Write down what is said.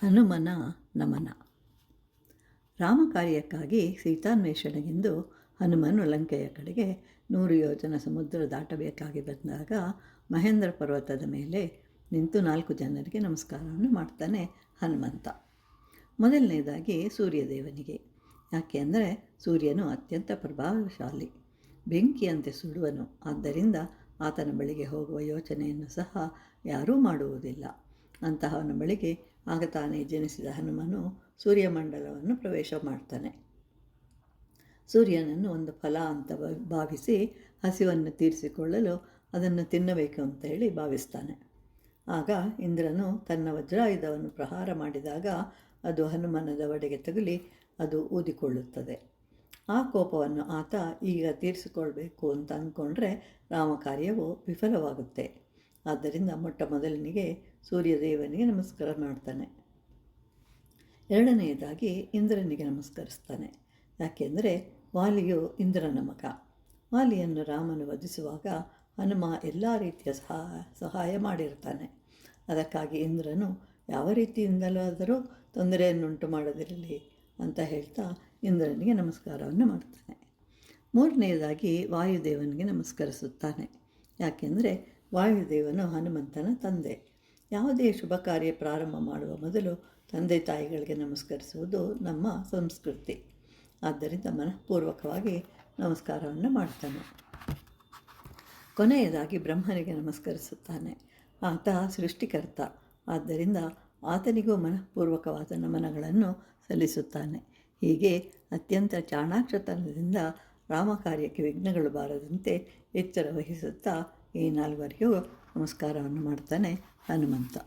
ಹನುಮನ ನಮನ. ರಾಮಕಾರ್ಯಕ್ಕಾಗಿ ಸೀತಾನ್ವೇಷಣೆಗೆಂದು ಹನುಮನು ಲಂಕೆಯ ಕಡೆಗೆ 100 ಯೋಜನ ಸಮುದ್ರ ದಾಟಬೇಕಾಗಿ ಬಂದಾಗ ಮಹೇಂದ್ರ ಪರ್ವತದ ಮೇಲೆ ನಿಂತು 4 ಜನರಿಗೆ ನಮಸ್ಕಾರವನ್ನು ಮಾಡ್ತಾನೆ ಹನುಮಂತ. ಮೊದಲನೇದಾಗಿ ಸೂರ್ಯದೇವನಿಗೆ. ಯಾಕೆ ಅಂದರೆ ಸೂರ್ಯನು ಅತ್ಯಂತ ಪ್ರಭಾವಶಾಲಿ, ಬೆಂಕಿಯಂತೆ ಸುಡುವನು. ಆದ್ದರಿಂದ ಆತನ ಬಳಿಗೆ ಹೋಗುವ ಯೋಚನೆಯನ್ನು ಸಹ ಯಾರೂ ಮಾಡುವುದಿಲ್ಲ. ಅಂತಹವನ ಬಳಿಗೆ ಆಗ ತಾನೇ ಜನಿಸಿದ ಹನುಮನು ಸೂರ್ಯಮಂಡಲವನ್ನು ಪ್ರವೇಶ ಮಾಡ್ತಾನೆ. ಸೂರ್ಯನನ್ನು ಒಂದು ಫಲ ಅಂತ ಭಾವಿಸಿ ಹಸಿವನ್ನು ತೀರಿಸಿಕೊಳ್ಳಲು ಅದನ್ನು ತಿನ್ನಬೇಕು ಅಂತ ಹೇಳಿ ಭಾವಿಸ್ತಾನೆ. ಆಗ ಇಂದ್ರನು ತನ್ನ ವಜ್ರಾಯುಧವನ್ನು ಪ್ರಹಾರ ಮಾಡಿದಾಗ ಅದು ಹನುಮನ ದವಡೆಗೆ ತಗುಲಿ ಅದು ಊದಿಕೊಳ್ಳುತ್ತದೆ. ಆ ಕೋಪವನ್ನು ಆತ ಈಗ ತೀರಿಸಿಕೊಳ್ಬೇಕು ಅಂತ ಅಂದ್ಕೊಂಡ್ರೆ ರಾಮಕಾರ್ಯವು ವಿಫಲವಾಗುತ್ತೆ. ಆದ್ದರಿಂದ ಮೊಟ್ಟ ಮೊದಲನಿಗೆ ಸೂರ್ಯದೇವನಿಗೆ ನಮಸ್ಕಾರ ಮಾಡ್ತಾನೆ. ಎರಡನೆಯದಾಗಿ ಇಂದ್ರನಿಗೆ ನಮಸ್ಕರಿಸ್ತಾನೆ. ಯಾಕೆಂದರೆ ವಾಲಿಯು ಇಂದ್ರನ ಮಗ. ವಾಲಿಯನ್ನು ರಾಮನು ವಧಿಸುವಾಗ ಹನುಮ ಎಲ್ಲ ರೀತಿಯ ಸಹಾಯ ಮಾಡಿರ್ತಾನೆ. ಅದಕ್ಕಾಗಿ ಇಂದ್ರನು ಯಾವ ರೀತಿಯಿಂದಲಾದರೂ ತೊಂದರೆಯನ್ನುಂಟು ಮಾಡದಿರಲಿ ಅಂತ ಹೇಳ್ತಾ ಇಂದ್ರನಿಗೆ ನಮಸ್ಕಾರವನ್ನು ಮಾಡ್ತಾನೆ. ಮೂರನೆಯದಾಗಿ ವಾಯುದೇವನಿಗೆ ನಮಸ್ಕರಿಸುತ್ತಾನೆ. ಯಾಕೆಂದರೆ ವಾಯುದೇವನು ಹನುಮಂತನ ತಂದೆ. ಯಾವುದೇ ಶುಭ ಕಾರ್ಯ ಪ್ರಾರಂಭ ಮಾಡುವ ಮೊದಲು ತಂದೆ ತಾಯಿಗಳಿಗೆ ನಮಸ್ಕರಿಸುವುದು ನಮ್ಮ ಸಂಸ್ಕೃತಿ. ಆದ್ದರಿಂದ ಮನಃಪೂರ್ವಕವಾಗಿ ನಮಸ್ಕಾರವನ್ನು ಮಾಡ್ತಾನೆ. ಕೊನೆಯದಾಗಿ ಬ್ರಹ್ಮನಿಗೆ ನಮಸ್ಕರಿಸುತ್ತಾನೆ. ಆತ ಸೃಷ್ಟಿಕರ್ತ. ಆದ್ದರಿಂದ ಆತನಿಗೂ ಮನಃಪೂರ್ವಕವಾದ ನಮನಗಳನ್ನು ಸಲ್ಲಿಸುತ್ತಾನೆ. ಹೀಗೆ ಅತ್ಯಂತ ಚಾಣಾಕ್ಷತನದಿಂದ ರಾಮಕಾರ್ಯಕ್ಕೆ ವಿಘ್ನಗಳು ಬಾರದಂತೆ ಎಚ್ಚರ ವಹಿಸುತ್ತಾ ಈ 4 ನಮಸ್ಕಾರವನ್ನು ಮಾಡ್ತಾನೆ ಹನುಮಂತ.